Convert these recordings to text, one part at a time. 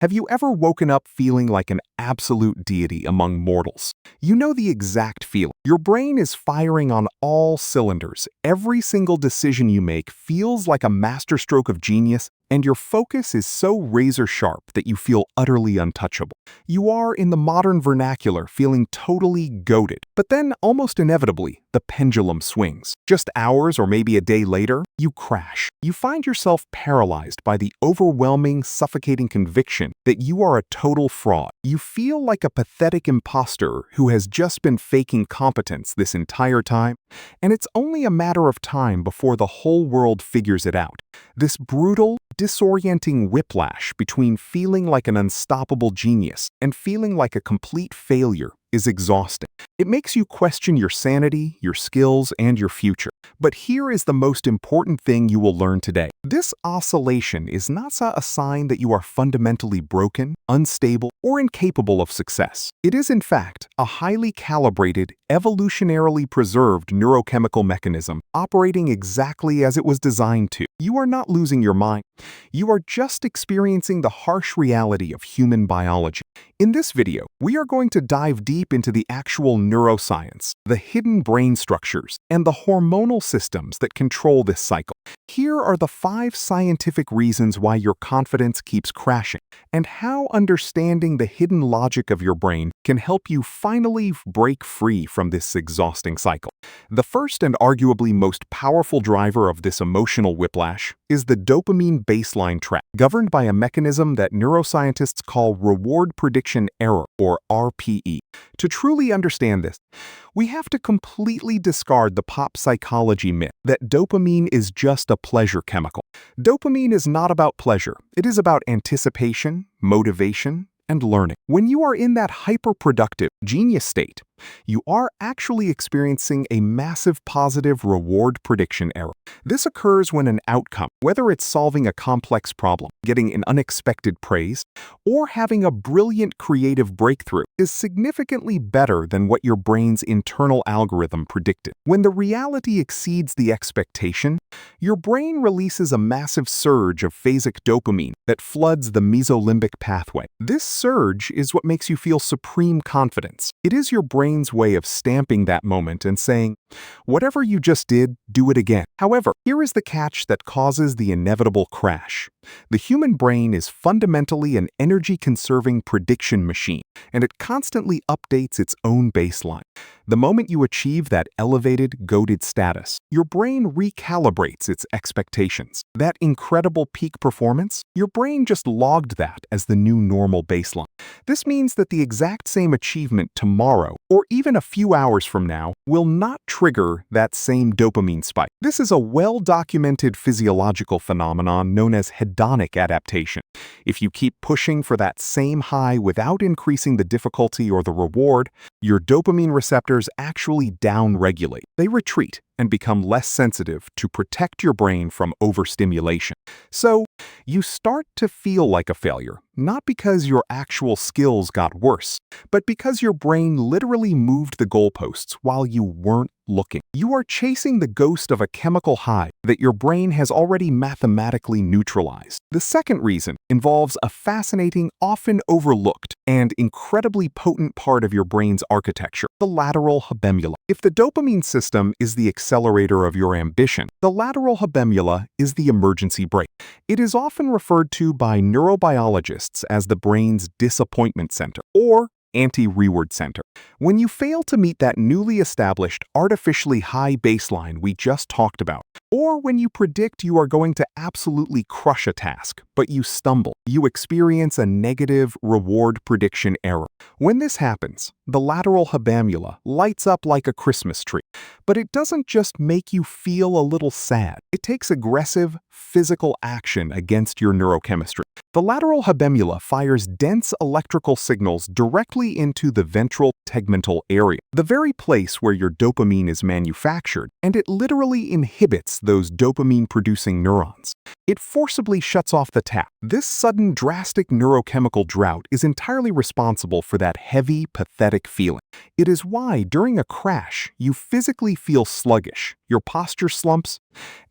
Have you ever woken up feeling like an absolute deity among mortals? You know the exact feeling. Your brain is firing on all cylinders. Every single decision you make feels like a masterstroke of genius, and your focus is so razor-sharp that you feel utterly untouchable. You are, in the modern vernacular, feeling totally goated. But then, almost inevitably, the pendulum swings. Just hours or maybe a day later, you crash. You find yourself paralyzed by the overwhelming, suffocating conviction that you are a total fraud. You feel like a pathetic imposter who has just been faking competence this entire time, and it's only a matter of time before the whole world figures it out. This brutal, disorienting whiplash between feeling like an unstoppable genius and feeling like a complete failure is exhausting. It makes you question your sanity, your skills, and your future. But here is the most important thing you will learn today. This oscillation is not a sign that you are fundamentally broken, unstable, or incapable of success. It is, in fact, a highly calibrated, evolutionarily preserved neurochemical mechanism operating exactly as it was designed to. You are not losing your mind. You are just experiencing the harsh reality of human biology. In this video, we are going to dive deep into the actual neuroscience, the hidden brain structures, and the hormonal systems that control this cycle. Here are the 5 scientific reasons why your confidence keeps crashing, and how understanding the hidden logic of your brain can help you finally break free from this exhausting cycle. The first and arguably most powerful driver of this emotional whiplash is the dopamine baseline trap, governed by a mechanism that neuroscientists call reward prediction error, or RPE. To truly understand this, we have to completely discard the pop psychology myth that dopamine is just a pleasure chemical. Dopamine is not about pleasure. It is about anticipation, motivation, and learning. When you are in that hyper-productive, genius state, you are actually experiencing a massive positive reward prediction error. This occurs when an outcome, whether it's solving a complex problem, getting an unexpected praise, or having a brilliant creative breakthrough, is significantly better than what your brain's internal algorithm predicted. When the reality exceeds the expectation, your brain releases a massive surge of phasic dopamine that floods the mesolimbic pathway. This surge is what makes you feel supreme confidence. It is your brain's way of stamping that moment and saying, whatever you just did, do it again. However, here is the catch that causes the inevitable crash. The human brain is fundamentally an energy-conserving prediction machine, and it constantly updates its own baseline. The moment you achieve that elevated, goated status, your brain recalibrates its expectations. That incredible peak performance, your brain just logged that as the new normal baseline. This means that the exact same achievement tomorrow, or even a few hours from now, will not trigger that same dopamine spike. This is a well-documented physiological phenomenon known as hedonic adaptation. If you keep pushing for that same high without increasing the difficulty or the reward, your dopamine receptors actually downregulate. They retreat and become less sensitive to protect your brain from overstimulation. So, you start to feel like a failure, not because your actual skills got worse, but because your brain literally moved the goalposts while you weren't looking. You are chasing the ghost of a chemical high that your brain has already mathematically neutralized. The second reason involves a fascinating, often overlooked, and incredibly potent part of your brain's architecture, the lateral habemula. If the dopamine system is the accelerator of your ambition, the lateral habemula is the emergency brake. It is often referred to by neurobiologists as the brain's disappointment center, or anti-reward center. When you fail to meet that newly established, artificially high baseline we just talked about, or when you predict you are going to absolutely crush a task, but you stumble, you experience a negative reward prediction error. When this happens, the lateral habamula lights up like a Christmas tree. But it doesn't just make you feel a little sad. It takes aggressive, physical action against your neurochemistry. The lateral habemula fires dense electrical signals directly into the ventral tegmental area, the very place where your dopamine is manufactured, and it literally inhibits those dopamine-producing neurons. It forcibly shuts off the tap. This sudden, drastic neurochemical drought is entirely responsible for that heavy, pathetic feeling. It is why, during a crash, you physically feel sluggish, your posture slumps,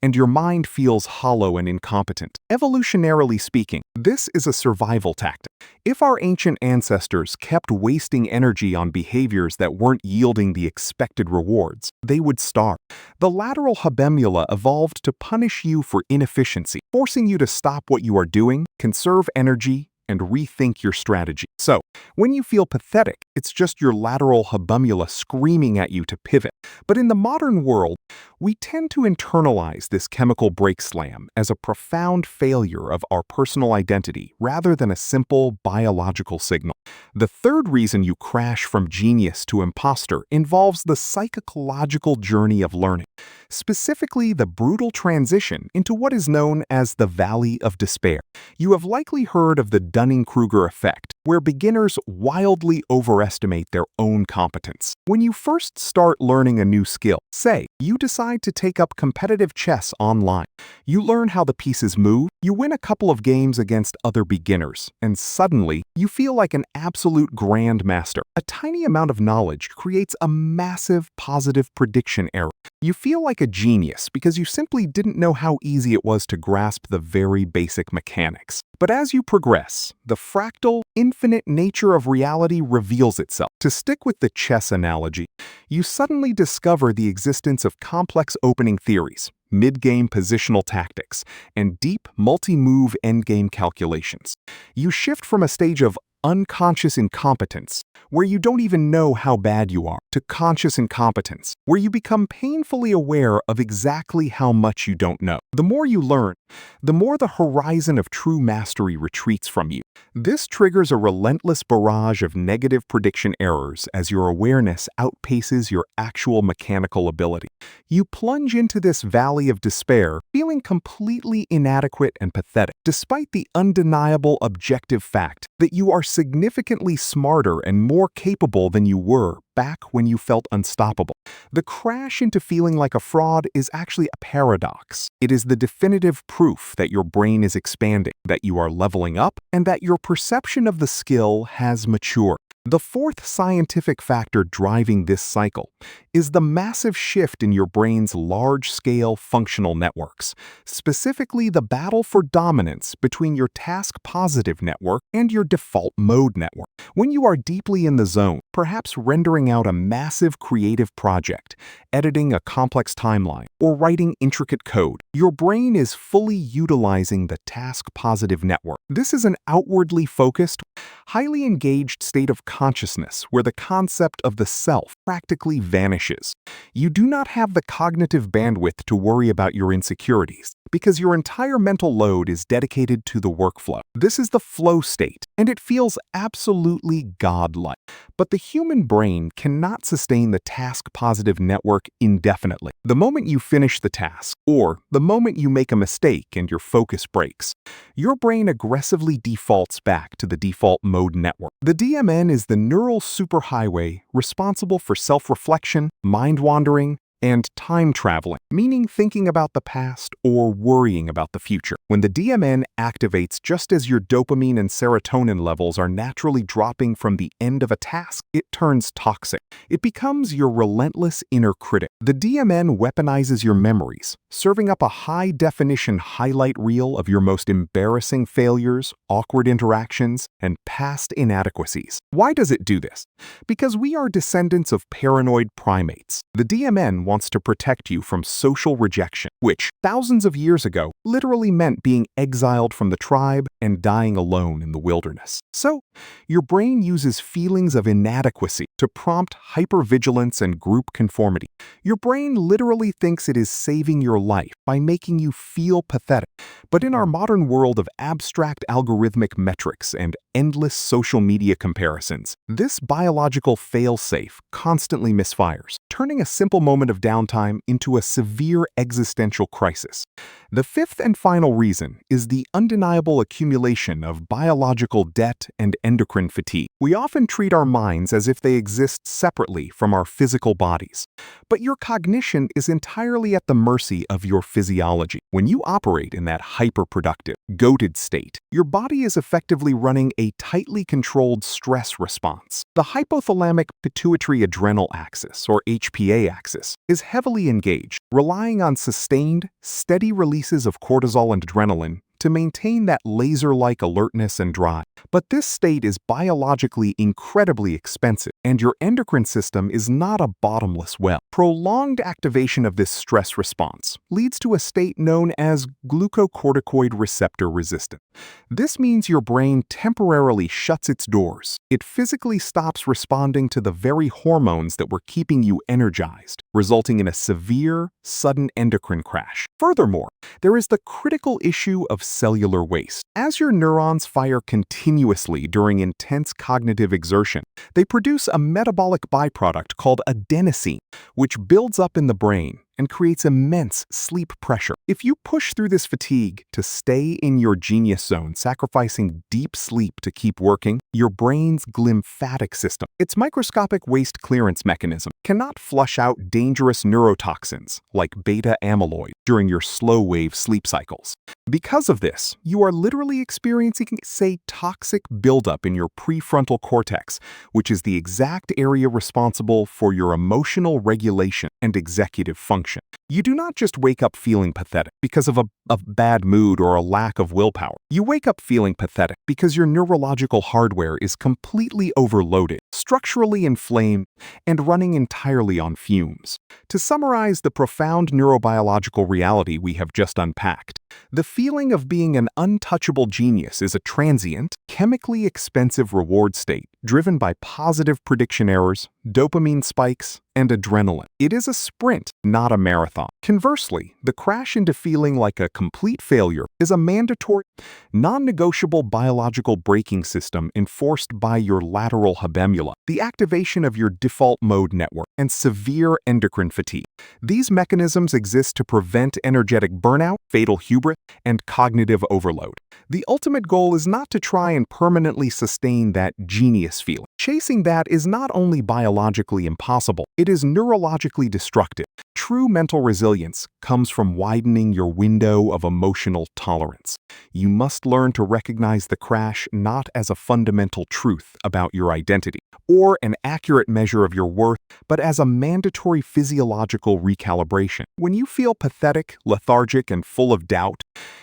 and your mind feels hollow and incompetent. Evolutionarily speaking, this is a survival tactic. If our ancient ancestors kept wasting energy on behaviors that weren't yielding the expected rewards, they would starve. The lateral habemula evolved to punish you for inefficiency, forcing you to stop what you are doing, conserve energy, and rethink your strategy. So, when you feel pathetic, it's just your lateral habemula screaming at you to pivot. But in the modern world, we tend to internalize this chemical brake slam as a profound failure of our personal identity rather than a simple biological signal. The third reason you crash from genius to imposter involves the psychological journey of learning, specifically the brutal transition into what is known as the Valley of Despair. You have likely heard of the Dunning-Kruger effect, where beginners wildly overestimate their own competence. When you first start learning a new skill, say you decide to take up competitive chess online, you learn how the pieces move, you win a couple of games against other beginners, and suddenly you feel like an absolute grandmaster. A tiny amount of knowledge creates a massive positive prediction error. You feel like a genius because you simply didn't know how easy it was to grasp the very basic mechanics. But as you progress, the fractal, infinite nature of reality reveals itself. To stick with the chess analogy, you suddenly discover the existence of complex opening theories, mid-game positional tactics, and deep multi-move endgame calculations. You shift from a stage of unconscious incompetence, where you don't even know how bad you are, to conscious incompetence, where you become painfully aware of exactly how much you don't know. The more you learn, the more the horizon of true mastery retreats from you. This triggers a relentless barrage of negative prediction errors as your awareness outpaces your actual mechanical ability. You plunge into this valley of despair, feeling completely inadequate and pathetic, despite the undeniable objective fact that you are significantly smarter and more capable than you were back when you felt unstoppable. The crash into feeling like a fraud is actually a paradox. It is the definitive proof that your brain is expanding, that you are leveling up, and that your perception of the skill has matured. The fourth scientific factor driving this cycle is the massive shift in your brain's large-scale functional networks, specifically the battle for dominance between your task-positive network and your default mode network. When you are deeply in the zone, perhaps rendering out a massive creative project, editing a complex timeline, or writing intricate code, your brain is fully utilizing the task-positive network. This is an outwardly focused, highly engaged state of consciousness where the concept of the self practically vanishes. You do not have the cognitive bandwidth to worry about your insecurities, because your entire mental load is dedicated to the workflow. This is the flow state, and it feels absolutely godlike. But the human brain cannot sustain the task-positive network indefinitely. The moment you finish the task, or the moment you make a mistake and your focus breaks, your brain aggressively defaults back to the default mode network. The DMN is the neural superhighway responsible for self-reflection, mind-wandering, and time traveling, meaning thinking about the past or worrying about the future. When the DMN activates just as your dopamine and serotonin levels are naturally dropping from the end of a task, it turns toxic. It becomes your relentless inner critic. The DMN weaponizes your memories, serving up a high-definition highlight reel of your most embarrassing failures, awkward interactions, and past inadequacies. Why does it do this? Because we are descendants of paranoid primates. The DMN wants to protect you from social rejection, which, thousands of years ago, literally meant being exiled from the tribe and dying alone in the wilderness. So, your brain uses feelings of inadequacy to prompt hypervigilance and group conformity. Your brain literally thinks it is saving your life by making you feel pathetic. But in our modern world of abstract algorithmic metrics and endless social media comparisons, this biological fail-safe constantly misfires, turning a simple moment of downtime into a severe existential crisis. The fifth and final reason is the undeniable accumulation of biological debt and endocrine fatigue. We often treat our minds as if they exist separately from our physical bodies. But your cognition is entirely at the mercy of your physiology. When you operate in that hyperproductive, goated state, your body is effectively running a tightly controlled stress response. The hypothalamic pituitary adrenal axis, or HPA axis, is heavily engaged, relying on sustained, steady releases of cortisol and adrenaline to maintain that laser-like alertness and drive. But this state is biologically incredibly expensive, and your endocrine system is not a bottomless well. Prolonged activation of this stress response leads to a state known as glucocorticoid receptor resistant. This means your brain temporarily shuts its doors. It physically stops responding to the very hormones that were keeping you energized, resulting in a severe, sudden endocrine crash. Furthermore, there is the critical issue of cellular waste. As your neurons fire continuously during intense cognitive exertion, they produce a metabolic byproduct called adenosine, which builds up in the brain and creates immense sleep pressure. If you push through this fatigue to stay in your genius zone, sacrificing deep sleep to keep working, your brain's glymphatic system, its microscopic waste clearance mechanism, cannot flush out dangerous neurotoxins like beta amyloid during your slow-wave sleep cycles. Because of this, you are literally experiencing, say, toxic buildup in your prefrontal cortex, which is the exact area responsible for your emotional regulation and executive function. You do not just wake up feeling pathetic because of a bad mood or a lack of willpower. You wake up feeling pathetic because your neurological hardware is completely overloaded, structurally inflamed, and running entirely on fumes. To summarize the profound neurobiological reality we have just unpacked, the feeling of being an untouchable genius is a transient, chemically expensive reward state driven by positive prediction errors, dopamine spikes, and adrenaline. It is a sprint, not a marathon. Conversely, the crash into feeling like a complete failure is a mandatory, non-negotiable biological braking system enforced by your lateral habenula, the activation of your default mode network, and severe endocrine fatigue. These mechanisms exist to prevent energetic burnout, fatal hubris, and cognitive overload. The ultimate goal is not to try and permanently sustain that genius feeling. Chasing that is not only biologically impossible, it is neurologically destructive. True mental resilience comes from widening your window of emotional tolerance. You must learn to recognize the crash not as a fundamental truth about your identity or an accurate measure of your worth, but as a mandatory physiological recalibration. When you feel pathetic, lethargic, and full of doubt,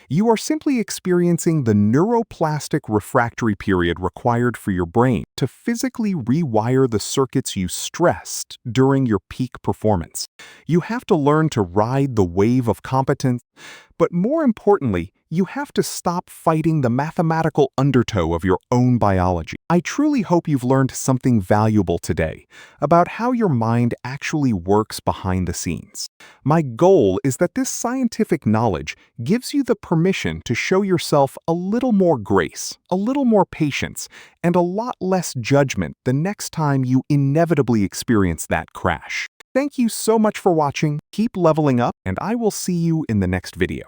you are simply experiencing the neuroplastic refractory period required for your brain to physically rewire the circuits you stressed during your peak performance. You have to learn to ride the wave of competence, but more importantly, you have to stop fighting the mathematical undertow of your own biology. I truly hope you've learned something valuable today about how your mind actually works behind the scenes. My goal is that this scientific knowledge gives you the permission to show yourself a little more grace, a little more patience, and a lot less judgment the next time you inevitably experience that crash. Thank you so much for watching, keep leveling up, and I will see you in the next video.